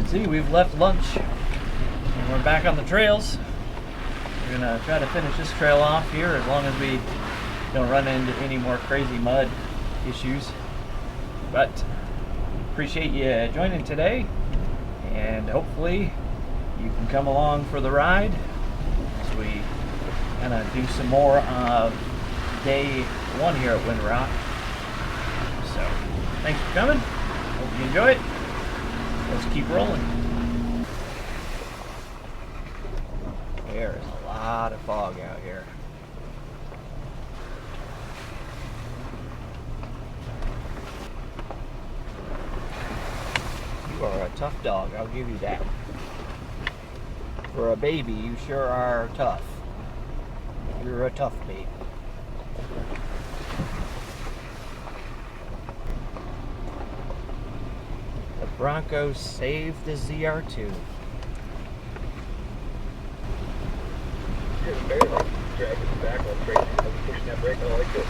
see, we've left lunch and we're back on the trails. We're gonna try to finish this trail off here as long as we don't run into any more crazy mud issues. But appreciate you joining today, and hopefully you can come along for the ride as we kind of do some more of day one here at Windrock. So thanks for coming. Hope you enjoy it. Let's keep rolling. There is a lot of fog out here. You are a tough dog, I'll give you that. For a baby, you sure are tough. You're a tough baby. The Broncos saved the ZR2. Just barely dragging it back on crazy. I was pushing that brake all I could.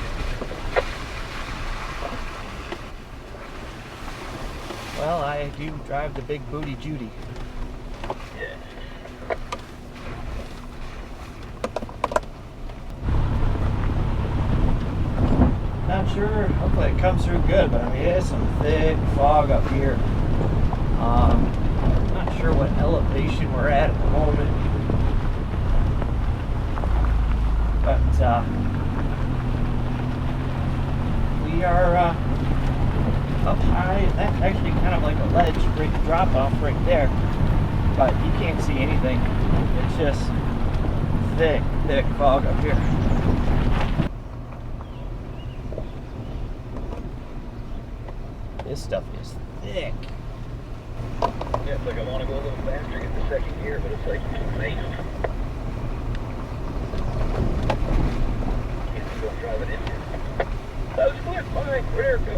Well, I do drive the big booty Judy. Yeah. Not sure, hopefully it comes through good, but I mean, it is some thick fog up here. Not sure what elevation we're at the moment. But we are up high, and that's actually kind of like a ledge, great drop off right there. But you can't see anything. It's just thick, thick fog up here. This stuff is thick. Yeah, it's like I want to go a little faster, get the second gear, but it's like safe. Can't go drive it in here. That was clear, fine, where go?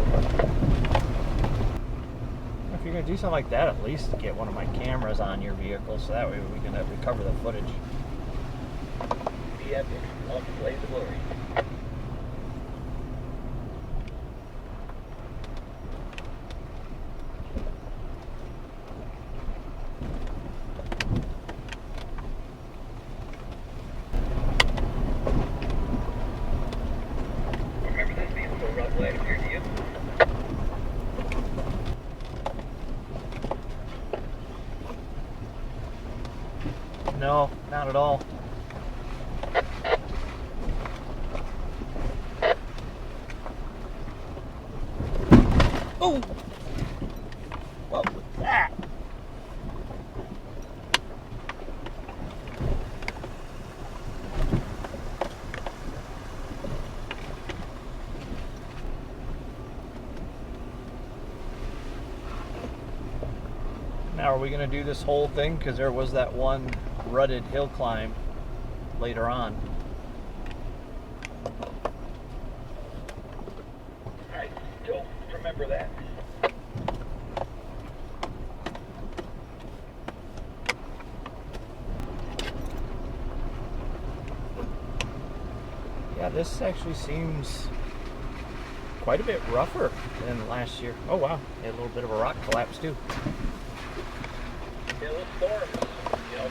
If you're going to do something like that, at least get one of my cameras on your vehicle so that way we can recover the footage. Be epic, on display the glory. Remember this vehicle run right up here to you? No, not at all. Oh! What was that? Now, are we going to do this whole thing? Because there was that one rutted hill climb later on. I don't remember that. Yeah, this actually seems quite a bit rougher than last year. Oh wow, had a little bit of a rock collapse too. Yeah, those storms,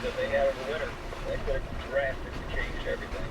that they had over the winter, that could have drastically changed everything.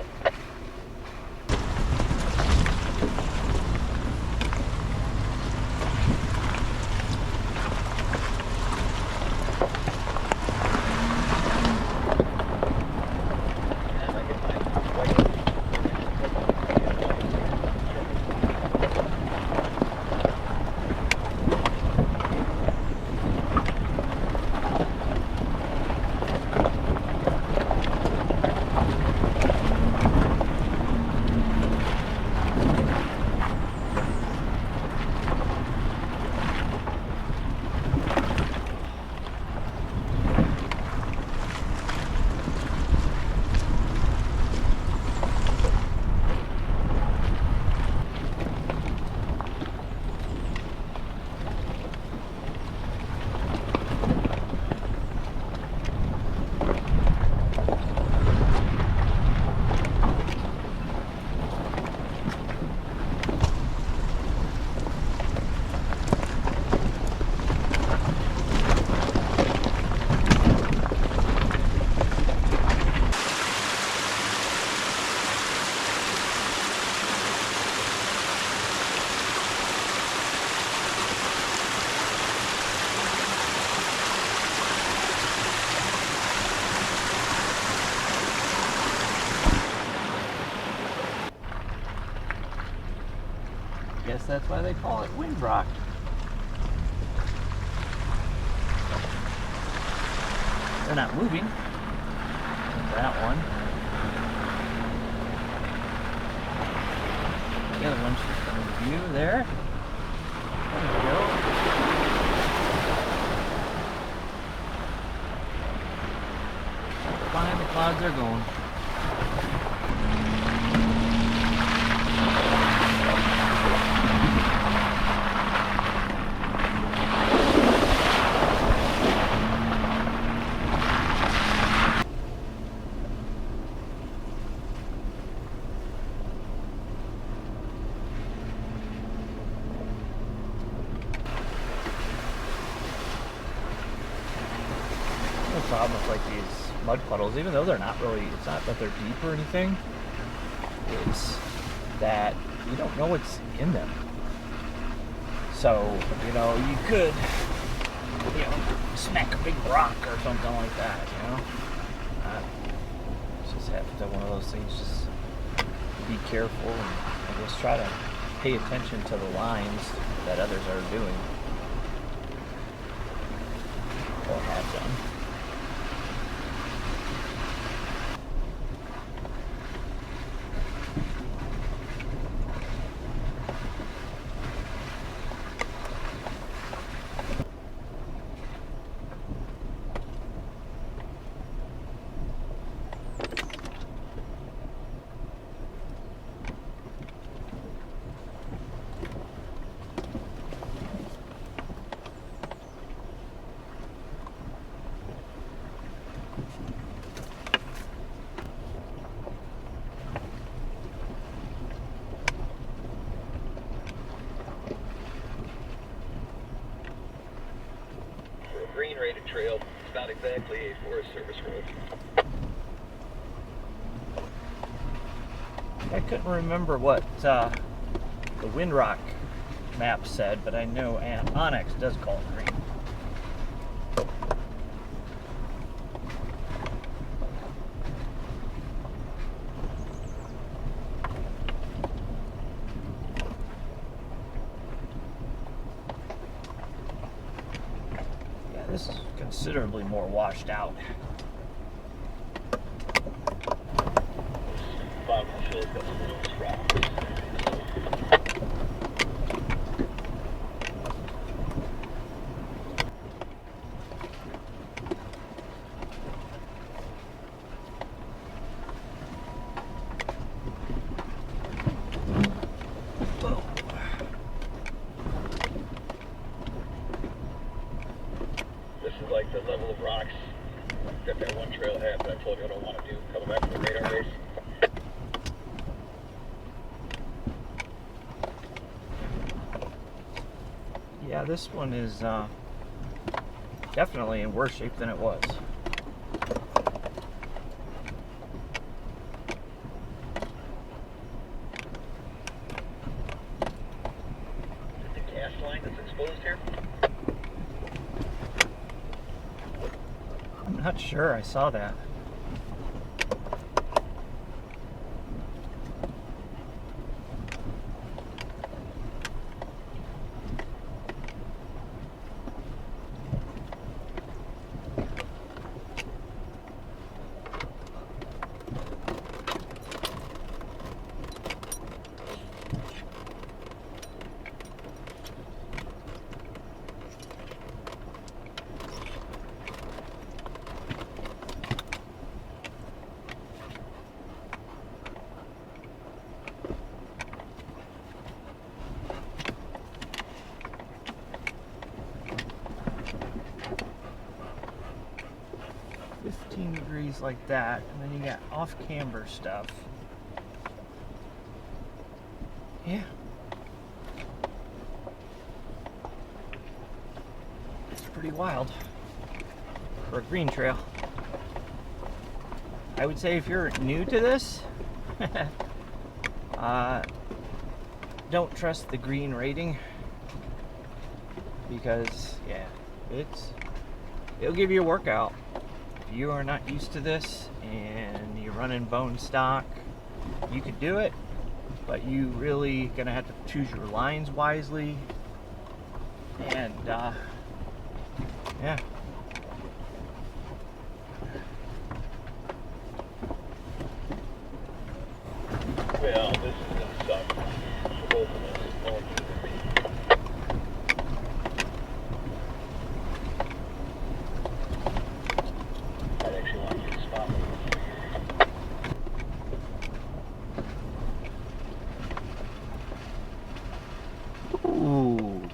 guess that's why they call it Windrock. They're not moving. That one. The other one's just in view there. There we go. Behind the clouds they're going. No problem with like these mud puddles, even though they're not really, it's not that they're deep or anything, it's that you don't know what's in them. So, you know, you could, you know, smack a big rock or something like that, you know. Just have to, one of those things, just be careful and just try to pay attention to the lines that others are doing or have done. Green rated trail. It's not exactly a Forest Service road. I couldn't remember what the Windrock map said, but I know Onyx does call it green. This is considerably more washed out. Bottom of the field's got some loose rocks. This is like the level of rocks that one trail had that I told you I don't want to do coming back from the radar race. Yeah, this one is definitely in worse shape than it was. Is the gas line that's exposed here? I'm not sure I saw that. Degrees like that, and then you got off-camber stuff. Yeah. It's pretty wild for a green trail. I would say if you're new to this, don't trust the green rating, because yeah, it'll give you a workout. If you are not used to this and you're running bone stock, you could do it, but you really gonna have to choose your lines wisely. And yeah. Well, this is gonna suck for both of us, more you than me. I'd actually want you to spot me. Ooh.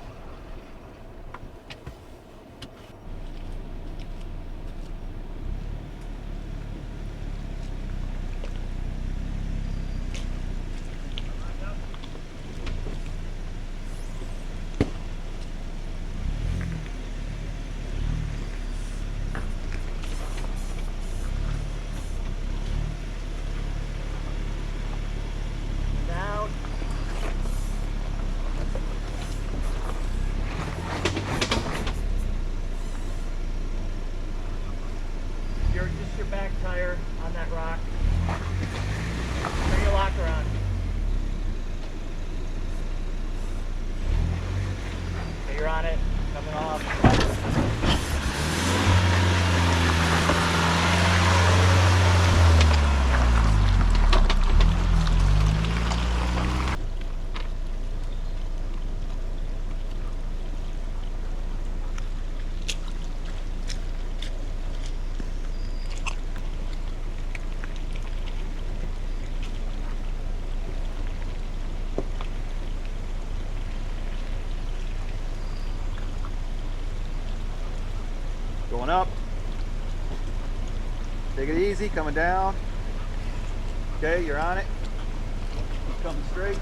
Down. Just your back tire on that rock. Turn your locker on. Okay, you're on it. Coming off. Going up. Take it easy, coming down. Okay, you're on it. Coming straight.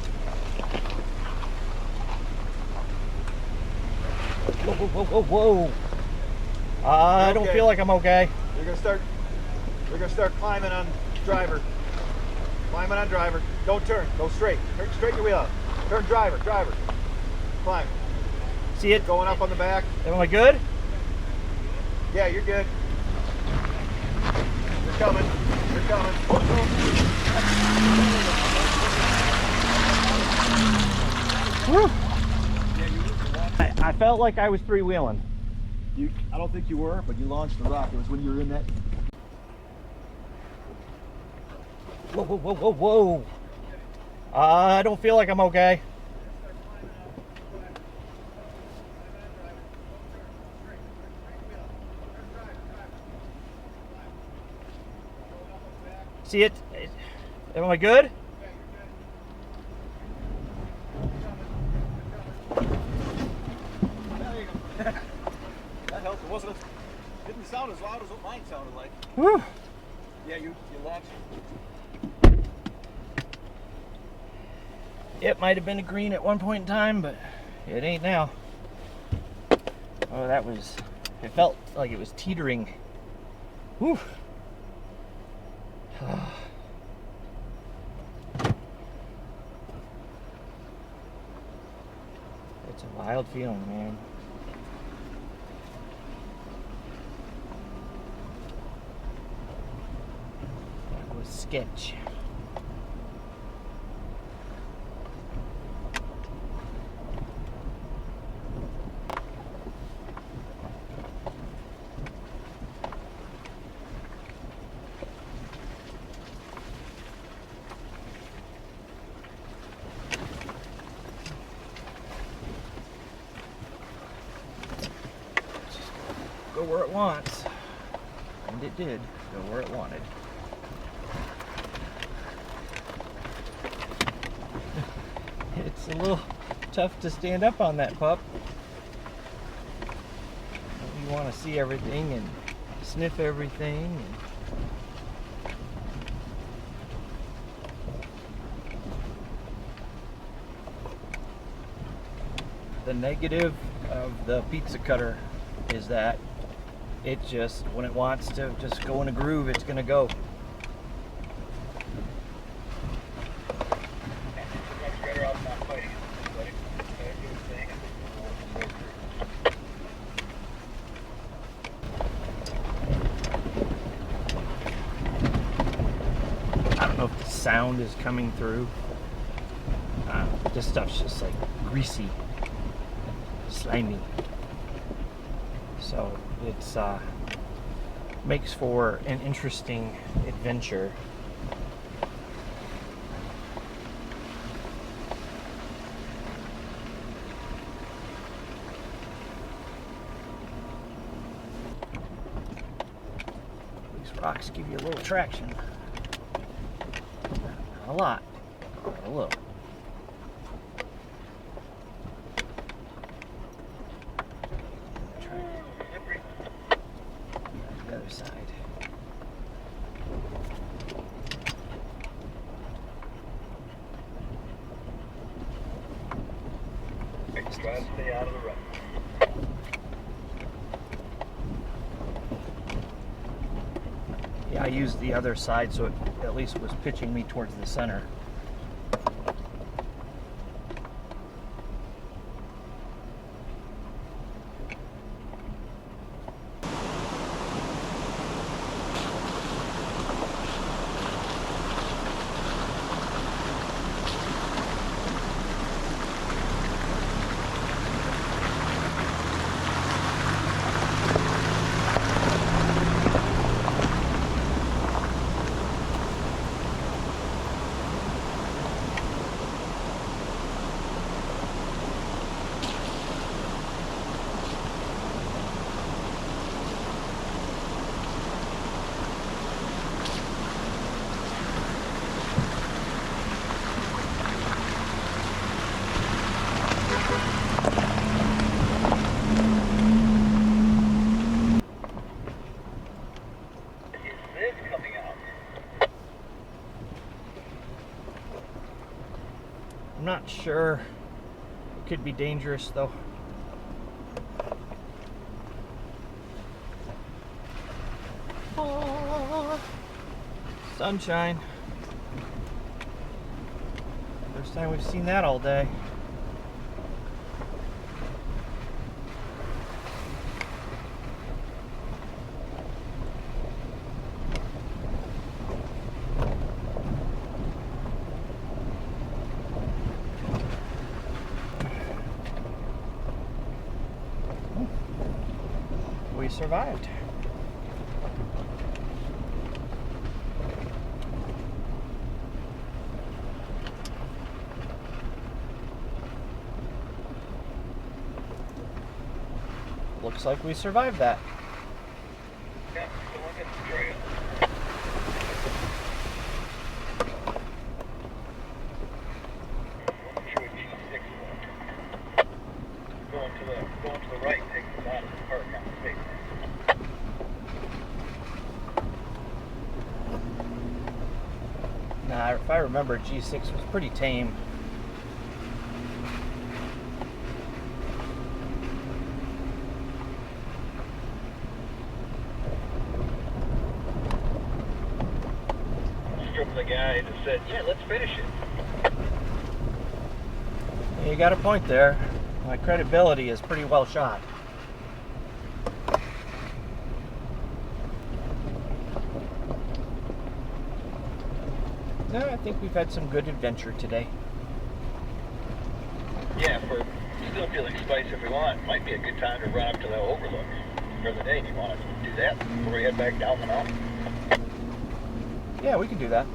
Whoa, whoa, whoa, whoa, whoa. I don't feel like I'm okay. We're gonna start climbing on driver. Climbing on driver. Don't turn. Go straight. Turn straight your wheel up. Turn driver. Climb. See it? Going up on the back. Am I good? Yeah, you're good. You're coming. Woo. I felt like I was three-wheeling. I don't think you were, but you launched the rock. It was when you were in that. Whoa, whoa, whoa, whoa, whoa. I don't feel like I'm okay. See it? Am I good? That helped. Didn't sound as loud as what mine sounded like. Whew. Yeah, you launched. It might have been a green at one point in time, but it ain't now. Oh, it felt like it was teetering. Whew. It's a wild feeling, man. That was sketch. Go where it wants, and it did go where it wanted. It's a little tough to stand up on that pup. You want to see everything and sniff everything. The negative of the pizza cutter is that it just, when it wants to just go in a groove, it's going to go. I don't know if the sound is coming through. This stuff's just like greasy, slimy. So it's makes for an interesting adventure. These rocks give you a little traction. Not a lot, but a little. The other side. Try to stay out of the rut. Yeah, I used the other side so it at least was pitching me towards the center. I'm not sure. It could be dangerous though. Oh, sunshine. First time we've seen that all day. We survived. Looks like we survived that. Yeah, so we're getting the trail. I'm sure G6 going to the right takes us out of the park on the state. Nah, if I remember, G6 was pretty tame. From the guy that said, yeah, let's finish it. You got a point there. My credibility is pretty well shot. No, I think we've had some good adventure today. Yeah, for still feeling spice if we want, might be a good time to run up to the overlook for the day. Do you want to do that before we head back down the mountain? Yeah, we can do that.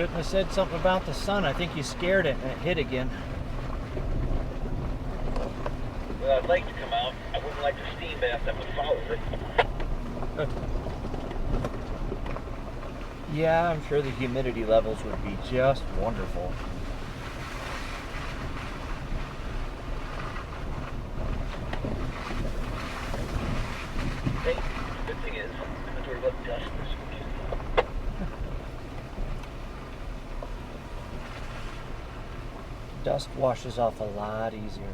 shouldn't have said something about the sun. I think you scared it and it hit again. Well, I'd like to come out. I wouldn't like the steam bath that would follow it. Yeah, I'm sure the humidity levels would be just wonderful. Hey, the good thing is, inventory wasn't dust this week. Dust washes off a lot easier.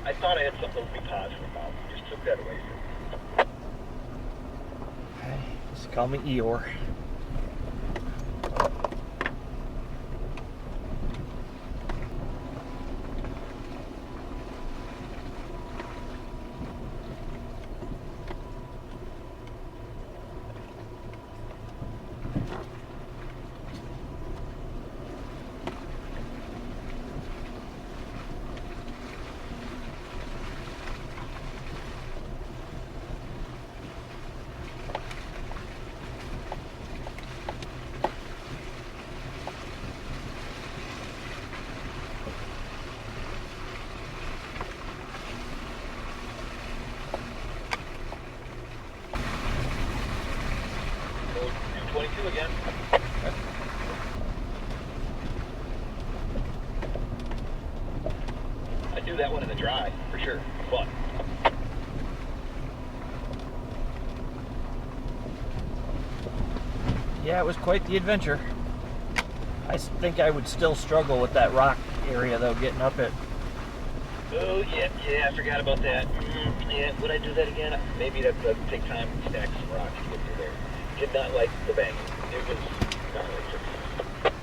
I thought I had something to be positive about. Just took that away from me. Okay, just call me Eeyore. So, 222 again. I'd do that one in the dry, for sure. Fun. Yeah, it was quite the adventure. I think I would still struggle with that rock area though, getting up it. Oh, yeah, I forgot about that. Yeah, would I do that again? Maybe that does take time to stack some rocks to get through there. Did not like the bang. It was not right for me.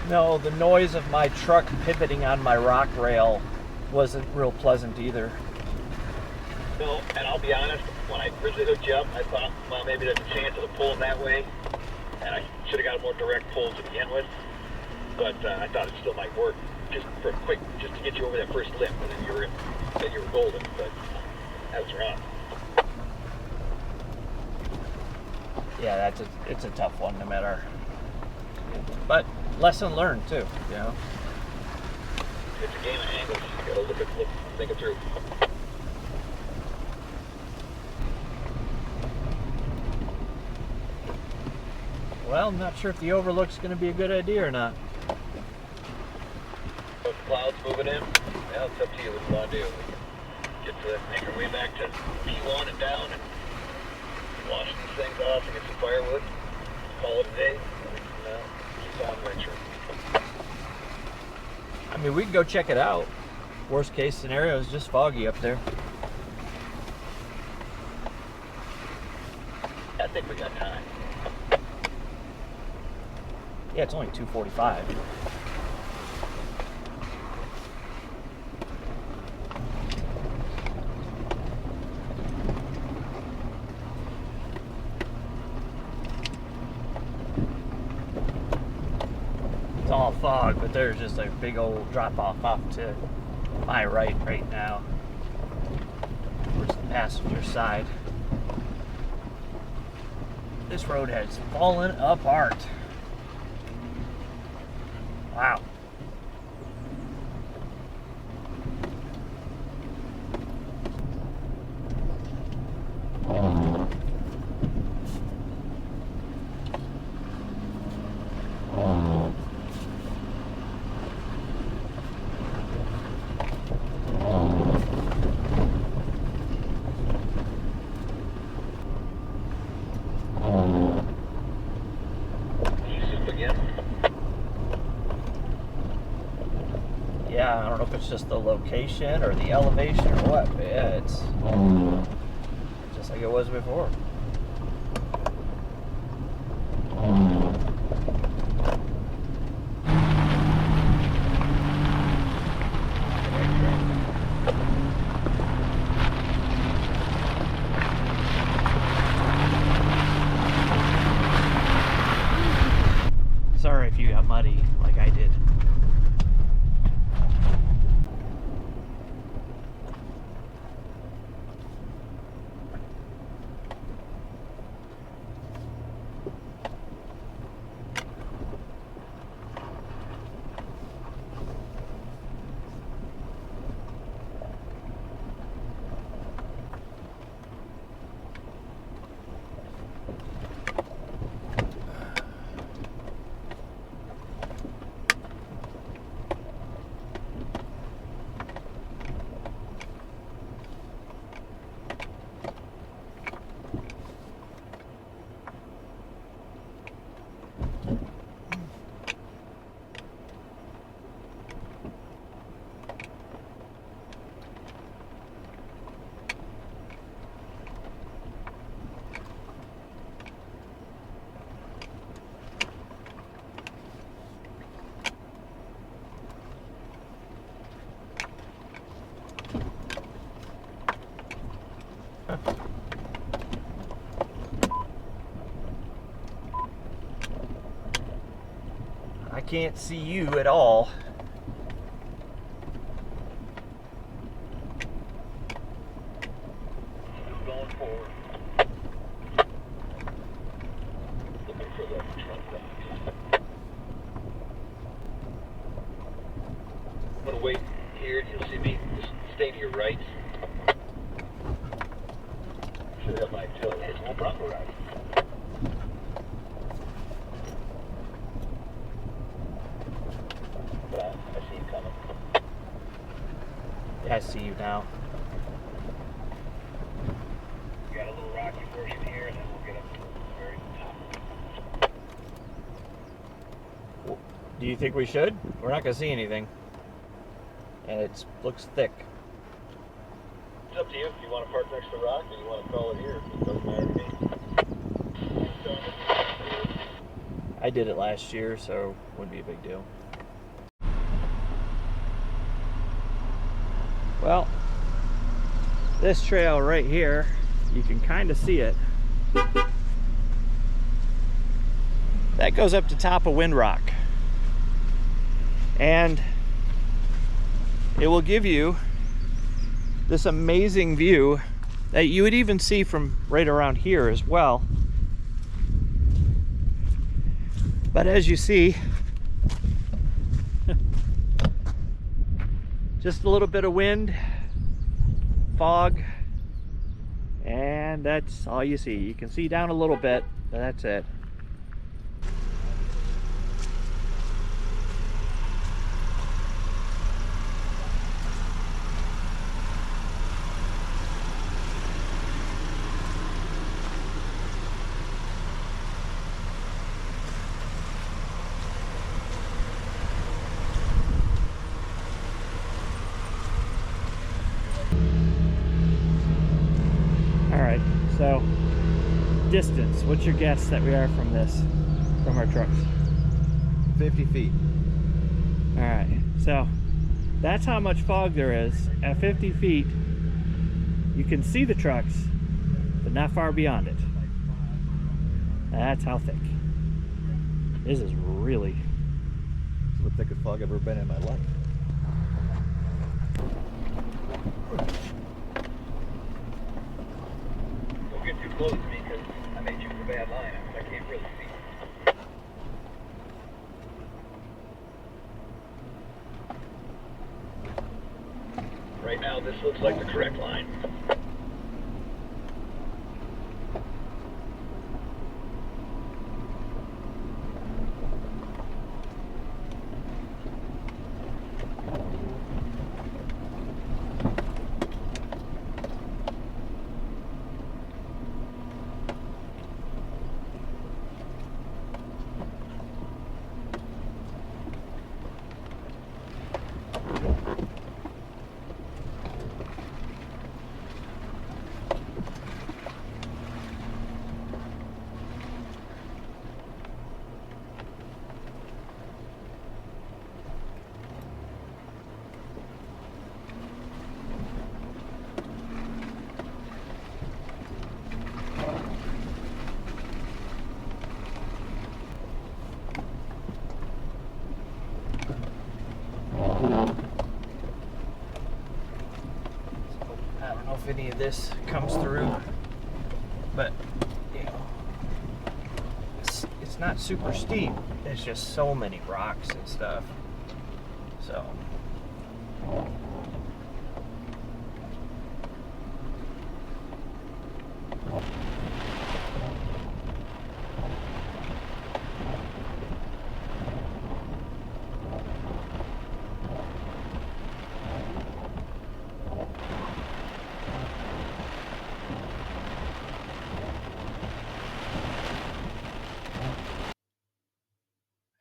No, the noise of my truck pivoting on my rock rail wasn't real pleasant either. No, and I'll be honest, when I originally hooked you up, I thought, well, maybe there's a chance of it pulling that way, and I should have got a more direct pull to begin with, but I thought it still might work, just for a quick, just to get you over that first lip, and then you were golden, but I was wrong. Yeah, it's a tough one, no matter. But lesson learned too, you know. It's a game of angles. You gotta think it through. Well, I'm not sure if the overlook's going to be a good idea or not. With the clouds moving in, well, it's up to you what you want to do. Get to make our way back to P1 and down and wash these things off and get some firewood. Call it a day. Keep on venturing. I mean, we can go check it out. Worst case scenario is just foggy up there. I think we got time. Yeah, it's only 2:45. It's all fog, but there's just a big old drop off to my right now, towards the passenger side. This road has fallen apart. Wow. Yeah, I don't know if it's just the location or the elevation or what, but yeah, it's just like it was before. Sorry if you got muddy like I did. I can't see you at all. Still going forward. Looking for the front rocks. I'm gonna wait here. You'll see me. Just stay to your right. Should have my tail. It's no Bronco ride. But I see you coming. Yeah, I see you now. We got a little rocky portion here, and then we'll get up to the very top. Do you think we should? We're not gonna see anything. And it looks thick. It's up to you. If you want to park next to the rock, or you want to call it here. It doesn't matter to me. I did it last year, so wouldn't be a big deal. Well, this trail right here, you can kind of see it. That goes up to top of Windrock. And it will give you this amazing view that you would even see from right around here as well. But as you see, just a little bit of wind, fog, and that's all you see. You can see down a little bit, but that's it. Alright, so distance. What's your guess that we are from this, from our trucks? 50 feet. Alright, so that's how much fog there is. At 50 feet, you can see the trucks, but not far beyond it. That's how thick. This is really... It's the thickest fog I've ever been in my life. Don't get too close to me because I may choose a bad line. I can't really see. Right now, this looks like the correct line. I don't know if any of this comes through, but you know, it's not super steep. It's just so many rocks and stuff. So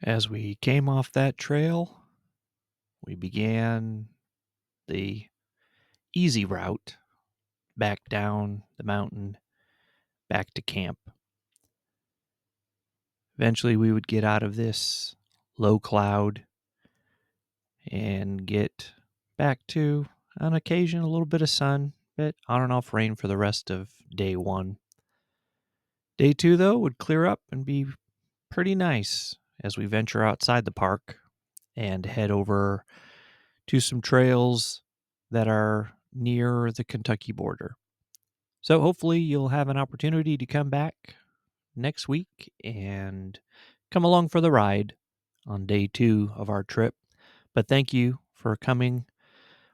as we came off that trail, we began the easy route back down the mountain, back to camp. Eventually, we would get out of this low cloud and get back to, on occasion, a little bit of sun, but on and off rain for the rest of day one. Day two, though, would clear up and be pretty nice. as we venture outside the park and head over to some trails that are near the Kentucky border. So hopefully you'll have an opportunity to come back next week and come along for the ride on day 2 of our trip. But thank you for coming,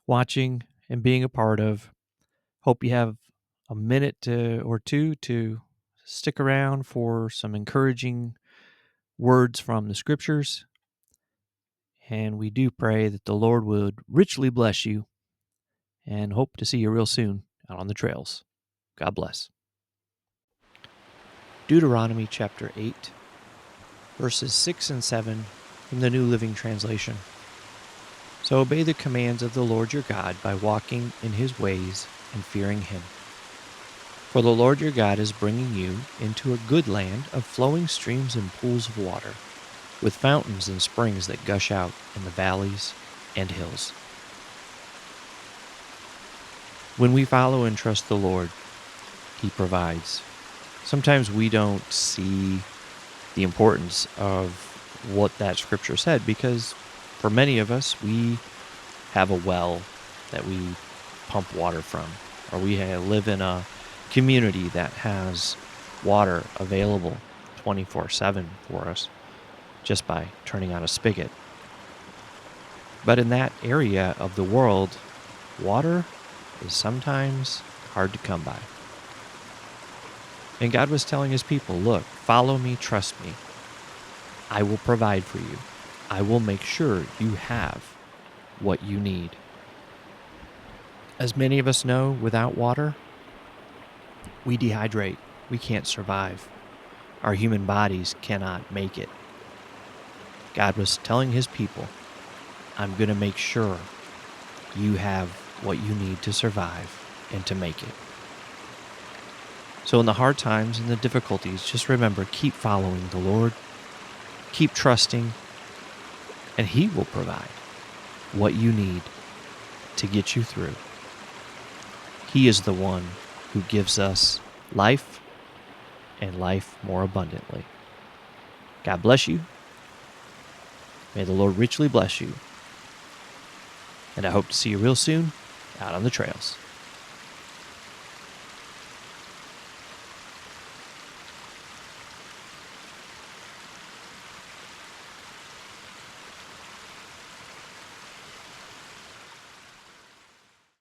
watching, and being a part of. Hope you have a minute or two to stick around for some encouraging words from the scriptures. And we do pray that the Lord would richly bless you, and hope to see you real soon out on the trails. God bless. Deuteronomy chapter 8, verses 6 and 7 from the New Living Translation. So obey the commands of the Lord your God by walking in his ways and fearing him. For the Lord your God is bringing you into a good land of flowing streams and pools of water, with fountains and springs that gush out in the valleys and hills. When we follow and trust the Lord, he provides. Sometimes we don't see the importance of what that scripture said, because for many of us, we have a well that we pump water from, or we live in a community that has water available 24/7 for us just by turning on a spigot. But in that area of the world, water is sometimes hard to come by. And God was telling his people, look, follow me, trust me. I will provide for you. I will make sure you have what you need. As many of us know, without water, we dehydrate. We can't survive. Our human bodies cannot make it. God was telling his people, I'm going to make sure you have what you need to survive and to make it. So in the hard times and the difficulties, just remember, keep following the Lord, keep trusting, and he will provide what you need to get you through. He is the one who gives us life and life more abundantly. God bless you. May the Lord richly bless you. And I hope to see you real soon out on the trails.